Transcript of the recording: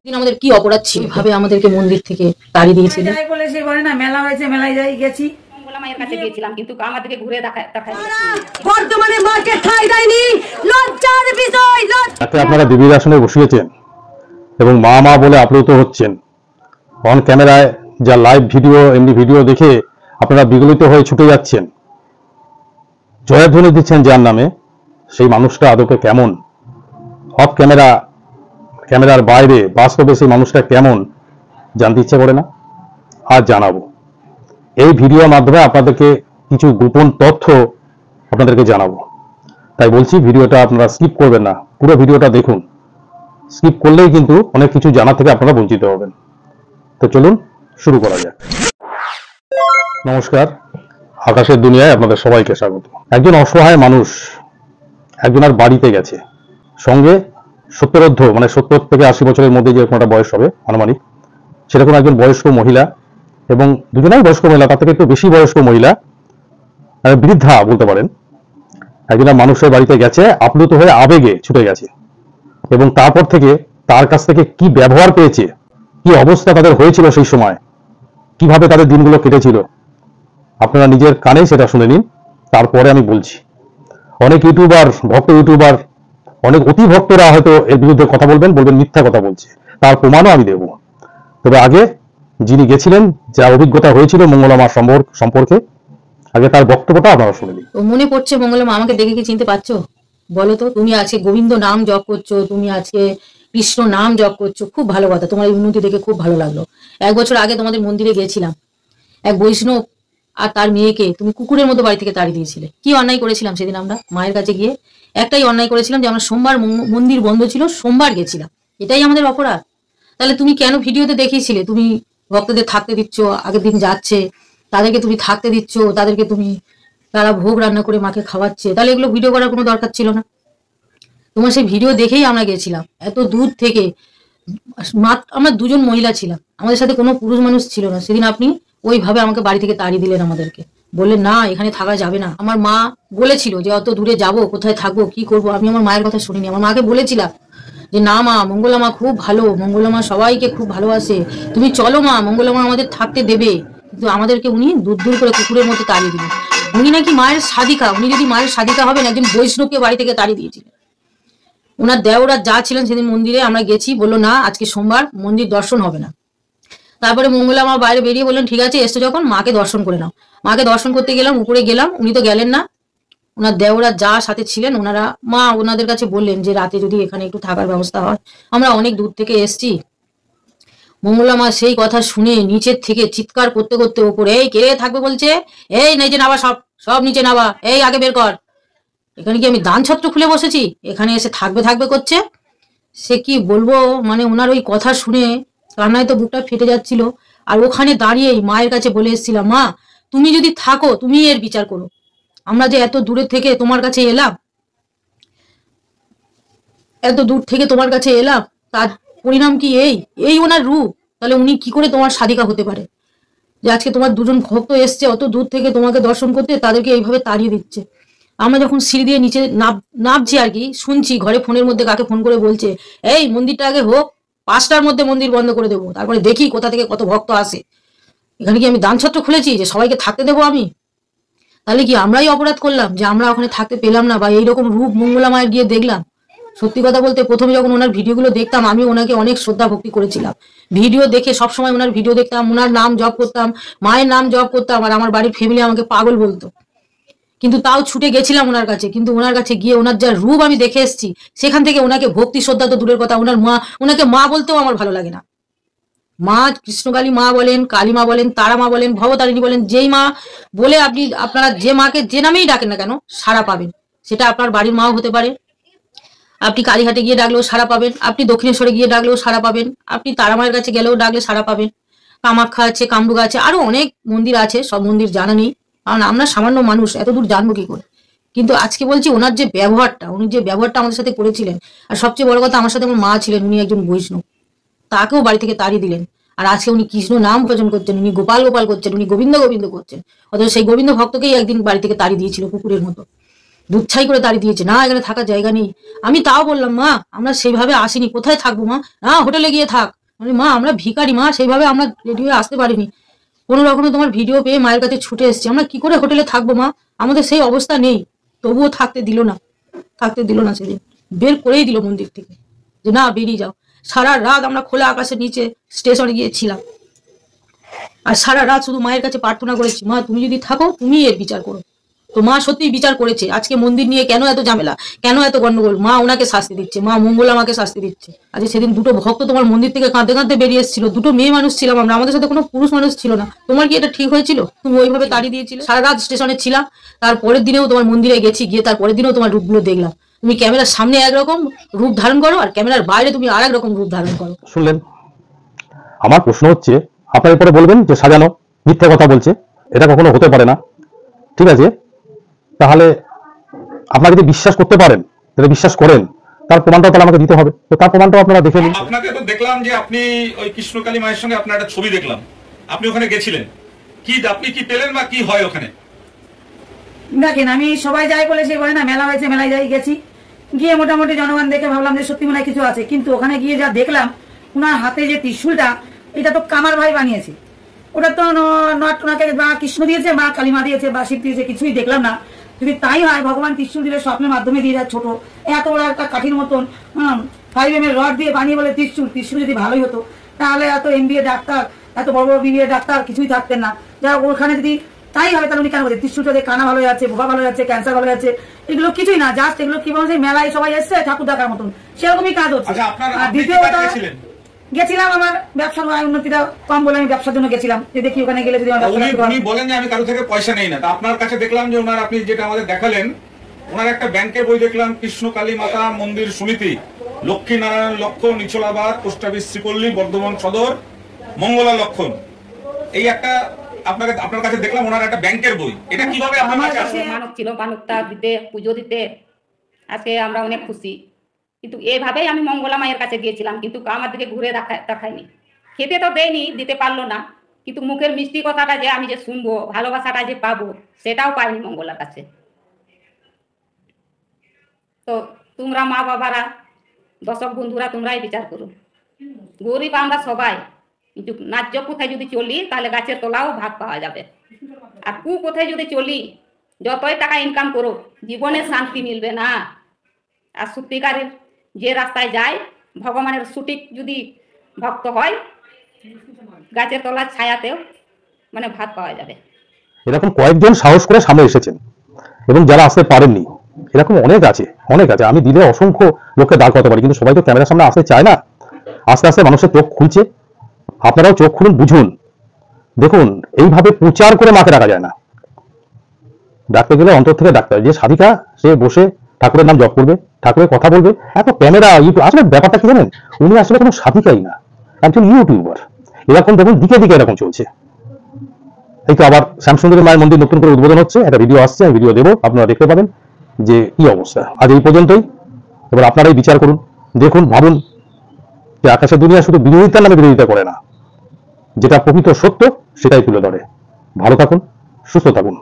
দিন আমাদের কি অপরাধ ছিল ভাবে আমাদেরকে মন্দির থেকে তাড়িয়ে দিয়েছিল। যাই বলে সে বলে না মেলা হয়েছে, মেলায় যাই গেছি, মায়ের কাছে গিয়েছিলাম, কিন্তু আমাদেরকে ঘুরে দেখায় বর্তমানে মাকে ঠাঁই দেয়নি, লজ্জার বিষয়। তাকে আপনারা দেবীর আসনে বসিয়েছেন এবং মা মা বলে আপ্লুত হচ্ছেন। অন ক্যামেরায় যা লাইভ ভিডিও, এমনি ভিডিও দেখে আপনারা বিগলিত হয়ে ছুটে যাচ্ছেন, জয়ধ্বনি দিচ্ছেন যার নামে, সেই মানুষটা আদপে কেমন, অফ ক্যামেরা ক্যামেরার বাইরে বাস্তবে সেই মানুষটা কেমন জানতে ইচ্ছে করে না? আজ জানাবো। এই ভিডিওর মাধ্যমে আপনাদেরকে কিছু গোপন তথ্য আপনাদেরকে জানাবো। তাই বলছি ভিডিওটা আপনারা স্কিপ করবেন না, পুরো ভিডিওটা দেখুন। স্কিপ করলেই কিন্তু অনেক কিছু জানা থেকে আপনারা বঞ্চিত হবেন। তো চলুন শুরু করা যাক। নমস্কার, আকাশের দুনিয়ায় আপনাদের সবাইকে স্বাগত। একজন অসহায় মানুষ একজনের বাড়িতে গেছে, সঙ্গে 70 মানে 70 থেকে 80 বছরের মধ্যে যে একটা বয়স হবে আনুমানিক, সেরকম একজন বয়স্ক মহিলা, এবং দুজনেই বয়স্ক মহিলা, তার থেকে একটু বেশি বয়স্ক মহিলা, বৃদ্ধা বলতে পারেন। একজনের মানুষের বাড়িতে গেছে, আপ্লুত হয়ে আবেগে ছুটে গেছে, এবং তারপর থেকে তার কাছ থেকে কি ব্যবহার পেয়েছে, কি অবস্থা তাদের হয়েছিল সেই সময়, কিভাবে তাদের দিনগুলো কেটেছিল, আপনারা নিজের কানে সেটা শুনে নিন। তারপরে আমি বলছি। অনেক ইউটিউবার, ভক্ত ইউটিউবার, অনেক অতি ভক্তরা হয়তো এর বিরুদ্ধে কথা বলবেন, মিথ্যা কথা বলছে, তার প্রমাণও আমি দেব। তবে আগে যিনি গেছিলেন, যা অভিজ্ঞতা হয়েছিল মঙ্গলা মা সম্পর্কে, আগে তার বক্তব্যটা আপনারা শুনে নিন। মনে পড়ছে মঙ্গলা মা, আমাকে দেখে কি চিনতে পারছো বলো তো? তুমি আজকে গোবিন্দ নাম জপ করছো, তুমি আজকে কৃষ্ণ নাম জপ করছো, খুব ভালো কথা। তোমার এই উন্নতি দেখে খুব ভালো লাগলো। 1 বছর আগে তোমাদের মন্দিরে গেছিলাম, এক বৈষ্ণব আর তার মেয়েকে তুমি কুকুরের মতো বাড়ি থেকে তাড়িয়ে দিয়েছিলে। কি অন্যায় করেছিলাম সেদিন আমরা মায়ের কাছে গিয়ে? একটাই অন্যায় করেছিলাম যে আমরা সোমবার মন্দির বন্ধ ছিল, সোমবার গেছিলাম, এটাই আমাদের অপরাধ। তাহলে তুমি কেন ভিডিওতে দেখিয়েছিলে তুমি ভক্তদের থাকতে দিচ্ছ, আগের দিন যাচ্ছে তাদেরকে তুমি থাকতে দিচ্ছ, তাদেরকে তুমি তারা ভোগ রান্না করে মাকে খাওয়াচ্ছে, তাহলে এগুলো ভিডিও করার কোনো দরকার ছিল না। তোমার সেই ভিডিও দেখেই আমরা গেছিলাম এত দূর থেকে। আমরা 2জন মহিলা ছিলাম, আমাদের সাথে কোনো পুরুষ মানুষ ছিল না। সেদিন আপনি ওইভাবে আমাকে বাড়ি থেকে তাড়িয়ে দিলেন, আমাদেরকে বললেন না এখানে থাকা যাবে না। আমার মা বলেছিল যে অত দূরে যাব, কোথায় থাকবো, কি করব। আমি আমার মায়ের কথা শুনিনি, আমার মাকে বলেছিলাম যে না মা, মঙ্গলা মা খুব ভালো, মঙ্গলা মা সবাইকে খুব ভালোবাসে, তুমি চলো মা, মঙ্গলা মা আমাদের থাকতে দেবে। কিন্তু আমাদেরকে উনি দূর দূর করে কুকুরের মতো তাড়িয়ে দিলেন। উনি নাকি মায়ের সাধিকা, উনি যদি মায়ের সাধিকা হবেন, একজন বৈষ্ণবকে বাড়ি থেকে তাড়িয়ে দিয়েছিলেন। ওনার দেওরা যা ছিলেন সেদিন মন্দিরে আমরা গেছি, বললো না আজকে সোমবার মন্দির দর্শন হবে না। তারপরে মঙ্গলা মা বাইরে বেরিয়ে বললেন ঠিক আছে এসছো যখন মাকে দর্শন করে নাও। মাকে দর্শন করতে গেলাম, উপরে গেলাম, উনি তো গেলেন না। ওনার দেওরা যা সাথে ছিলেন ওনারা, মা ওনাদের কাছে বললেন যে রাতে যদি এখানে একটু থাকার ব্যবস্থা হয়, আমরা অনেক দূর থেকে এসছি। মঙ্গলা মা সেই কথা শুনে নিচের থেকে চিৎকার করতে করতে ওপরে, এই কে থাকবে বলছে, এই নিচে নাবা, সব সব নিচে নাবা, এই আগে বের কর। এখানে কি আমি দান ছত্র খুলে বসেছি, এখানে এসে থাকবে থাকবে করছে। সে কি বলবো, মানে ওনার ওই কথা শুনে কান্নায় তো বুকটা ফেটে যাচ্ছিল। আর ওখানে দাঁড়িয়েই মায়ের কাছে বলে এসেছিলাম, মা তুমি যদি থাকো তুমি এর বিচার করো, আমরা যে এত দূরে থেকে তোমার কাছে এলাম, এত দূর থেকে তোমার কাছে এলাম, তার পরিণাম কি এই ওনার রূপ? তাহলে উনি কি করে তোমার সাধিকা হতে পারে যে আজকে তোমার 2জন ভক্ত এসছে অত দূর থেকে তোমাকে দর্শন করতে, তাদেরকে এইভাবে তাড়িয়ে দিচ্ছে। আমরা যখন সিঁড়ি দিয়ে নিচে নামছি আর কি, শুনছি ঘরে ফোনের মধ্যে কাকে ফোন করে বলছে, এই মন্দিরটা আগে হোক, 5টার মধ্যে মন্দির বন্ধ করে দেবো, তারপরে দেখি কোথা থেকে কত ভক্ত আসে। এখানে কি আমি দান ছত্র খুলেছি যে সবাইকে থাকতে দেবো আমি? তাহলে কি আমরাই অপরাধ করলাম যে আমরা ওখানে থাকতে পেলাম না, বা এইরকম রূপ মঙ্গলা মায়ের গিয়ে দেখলাম? সত্যি কথা বলতে প্রথমে যখন ওনার ভিডিওগুলো দেখতাম, আমি ওনাকে অনেক শ্রদ্ধা ভক্তি করেছিলাম। ভিডিও দেখে সবসময় ওনার ভিডিও দেখতাম, ওনার নাম জপ করতাম, মায়ের নাম জপ করতাম, আর আমার বাড়ির ফ্যামিলি আমাকে পাগল বলতো। কিন্তু তাও ছুটে গেছিলাম ওনার কাছে। কিন্তু ওনার কাছে গিয়ে ওনার যা রূপ আমি দেখে এসেছি, সেখান থেকে ওনাকে ভক্তি শ্রদ্ধা তো দূরের কথা, ওনার মা, ওনাকে মা বলতেও আমার ভালো লাগে না। মা কৃষ্ণকালী মা বলেন, কালী মা বলেন, তারা মা বলেন, ভবতারিণী বলেন, যেই মা বলে আপনারা যে মাকে যে নামেই ডাকেন না কেন সাড়া পাবেন। সেটা আপনার বাড়ির মাও হতে পারে, আপনি কালীঘাটে গিয়ে ডাকলেও সাড়া পাবেন, আপনি দক্ষিণেশ্বরে গিয়ে ডাকলেও সাড়া পাবেন, আপনি তারা মায়ের কাছে গেলেও ডাকলে সাড়া পাবেন। কামাখ্যা আছে, কামরূপ আছে, আরো অনেক মন্দির আছে, সব মন্দির জানা নেই, কারণ আমরা সামান্য মানুষ, এত দূর জানবো কি করে। কিন্তু আজকে বলছি ওনার যে ব্যবহারটা, উনি যে ব্যবহারটা আমাদের সাথে করেছিলেন, আর সবচেয়ে বড় কথা আমার সাথে আমার মা ছিলেন, উনি একজন বৈষ্ণব, তাকেও বাড়ি থেকে তাড়িয়ে দিলেন। আর আজকে উনি কৃষ্ণ নাম ভজন করছেন, উনি গোপাল গোপাল করছেন, উনি গোবিন্দ গোবিন্দ করছেন, অথচ সেই গোবিন্দ ভক্তকেই একদিন বাড়ি থেকে তাড়িয়ে দিয়েছিল কুকুরের মতো। দুচ্ছাই করে দাঁড়িয়ে দিয়েছে, না এখানে থাকার জায়গা নেই। আমি তাও বললাম মা আমরা সেইভাবে আসিনি, কোথায় থাকবো মা, না হোটেলে গিয়ে থাক। মানে মা আমরা ভিখারি মা, সেইভাবে আমরা রেডি হয়ে আসতে পারিনি। কোনো রকমে তোমার ভিডিও পেয়ে মায়ের কাছে ছুটে এসেছি, আমরা কি করে হোটেলে থাকবো মা, আমাদের সেই অবস্থা নেই। তবুও থাকতে দিল না সেদিন, বের করেই দিল মন্দির থেকে, যে না বেরিয়ে যাও। সারা রাত আমরা খোলা আকাশের নিচে স্টেশনে গিয়েছিলাম, আর সারা রাত শুধু মায়ের কাছে প্রার্থনা করেছি, মা তুমি যদি থাকো তুমি এর বিচার করো। তো মা সত্যিই বিচার করেছে। আজকে মন্দির নিয়ে কেন এত ঝামেলা, কেন এত গন্ডগোল, মা ওনাকে শাস্তি দিচ্ছে, মা মঙ্গলা আমাকে শাস্তি দিচ্ছে। আজকে সেদিন দুটো ভক্ত তোমার মন্দির থেকে কাঁদতে কাঁদতে বেরিয়ে এসেছিল, দুটো মেয়ে মানুষ ছিলাম আমরা, আমাদের সাথে কোনো পুরুষ মানুষ ছিল না। তোমার কি এটা ঠিক হয়েছিল? তুমি ওইভাবে তাড়িয়ে দিয়েছিলে। সারা রাত স্টেশনে ছিলাম, তারপরের দিনেও তোমার মন্দিরে গেছি, গিয়ে তারপরের দিনেও তোমার রূপগুলো দেখলাম। তুমি ক্যামেরার সামনে একরকম রূপ ধারণ করো, আর ক্যামেরার বাইরে তুমি আর এক রকম রূপ ধারণ করো। শুনলেন? আমার প্রশ্ন হচ্ছে, আপনার এরপরে বলবেন যে সাজানো মিথ্যা কথা বলছে, এটা কখনো হতে পারে না। ঠিক আছে, তাহলে আপনারা যদি বিশ্বাস করতে পারেন, যদি বিশ্বাস করেন, তার প্রমাণটাও তাহলে আমাকে দিতে হবে। তো তার প্রমাণটাও আপনারা দেখে নিন। আপনাকে তো দেখলাম যে আপনি ওই কৃষ্ণকালী মায়ের সঙ্গে আপনার একটা ছবি দেখলাম, আপনি ওখানে গেছিলেন, কি আপনি কি পেলেন বা কি হয় ওখানে? দেখেন আমি সবাই যাই বলে সে বলে না মেলা হয়েছে মেলায় যাই গেছি, গিয়ে মোটামুটি জনগণ দেখে ভাবলাম যে সত্যি মনে হয় কিছু আছে। কিন্তু ওখানে গিয়ে যা দেখলাম, ওনার হাতে যে ত্রিশূলটা, এটা তো কামার ভাই বানিয়েছে। ওটা তো নট ওনাকে বা কৃষ্ণ দিয়েছে বা কালীমা দিয়েছে বা শিব দিয়েছে, কিছুই দেখলাম না। যদি তাই হয় ভগবান ত্রিশূল দিলে স্বপ্নের মাধ্যমে দিয়ে যায়, ছোট এত বড় একটা কাঠির মতন 5mm রড দিয়ে বানিয়ে বলে ত্রিশূল যদি ভালোই হতো তাহলে এত MBA ডাক্তার, এত বড় বড় BBA ডাক্তার কিছুই থাকতেন না। যা ওখানে যদি তাই হবে তাহলে উনি কেন বলছে ত্রিশূলটা দিয়ে কানা ভালো যাচ্ছে, বোকা ভালো যাচ্ছে, ক্যান্সার ভালো যাচ্ছে, এগুলো কিছুই না। জাস্ট এগুলো কি বলছে মেলায় সবাই এসছে ঠাকুর দেখার মতন, সেরকমই কাজ হচ্ছে। আর দ্বিতীয়ত গেছিলাম আমার ব্যবসার উন্নতিটা কম বলে আমি ব্যবসার জন্য গেছিলাম, যে দেখি ওখানে গেলে যদি উনি বলেন যে আমি কারো থেকে পয়সা নেই না। তা আপনার কাছে দেখলাম যে ওনার, আপনি যেটা আমাদের দেখালেন, ওনার একটা ব্যাংকের বই দেখলাম, কৃষ্ণ কালী মাতা মন্দির সমিতি, লক্ষ্মী নারায়ণ লক্ষণ, নিচলাবাদ, পোস্ট অফিস শ্রীপল্লী, বর্ধমান সদর, মঙ্গলা লক্ষণ। এই একটা আপনার কাছে দেখলাম ওনার একটা ব্যাংকের বই, এটা কিভাবে আপনার কাছে? মানব ছিল, মানবতা দিতে, পুজো দিতে আজকে আমরা অনেক খুশি। কিন্তু এভাবেই আমি মঙ্গলা মায়ের কাছে গিয়েছিলাম, কিন্তু আমার দিকে ঘুরে দেখায়নি, খেতে তো দেয়নি, দিতে পারলো না। কিন্তু মুখের মিষ্টি কথাটা যে আমি যে শুনবো, ভালোবাসাটা যে পাবো, সেটাও পাইনি মঙ্গলার কাছে। তো তোমরা মা বাবারা, দর্শক বন্ধুরা, তোমরাই বিচার করো। গরিব আমরা সবাই, কিন্তু ন্যায্য কোথায় যদি চলি তাহলে গাছের তলাও ভাগ পাওয়া যাবে। আর কোথায় যদি চলি, যতই টাকা ইনকাম করো, জীবনে শান্তি মিলবে না। আর সত্যিকারের যে রাস্তায় যায়, ভগবানের সঠিক যদি ভক্ত হয়, গাছের তলার ছায়াতেও মানে ভাত পাওয়া যাবে। এরকম কয়েকজন সাহস করে সামনে এসেছেন, এবং যারা আসতে পারেননি এরকম অনেক আছে। আমি দিলে অসংখ্য লোককে দাঁড় করাতে পারি, কিন্তু সবাই তো ক্যামেরার সামনে আসতে চায় না। আস্তে আস্তে মানুষের চোখ খুলছে, আপনারাও চোখ খুলুন, বুঝুন। দেখুন, এইভাবে প্রচার করে মাকে রাখা যায় না। ডাকতে গেলে অন্তর থেকে ডাকতে হয়। যে সাধিকা, সে বসে ঠাকুরের নাম জপ করবে, ঠাকুরের কথা বলবে, এত ক্যামেরা ইউটিউব। আসলে ব্যাপারটা কি জানেন, উনি আসলে কোনো সাধিকাই না, একজন ইউটিউবার। এরকম দেখুন দিকে দিকে এরকম চলছে। এই তো আবার শ্যামসুন্দরী মায়ের মন্দির নতুন করে উদ্বোধন হচ্ছে, একটা ভিডিও আসছে, আমি ভিডিও দেবো, আপনারা দেখতে পাবেন যে কি অবস্থা। আজ এই পর্যন্তই, এবার আপনারাই বিচার করুন। দেখুন, ভাবুন যে আকাশের দুনিয়া শুধু বিরোধিতার নামে বিরোধিতা করে না, যেটা প্রকৃত সত্য সেটাই তুলে ধরে। ভালো থাকুন, সুস্থ থাকুন।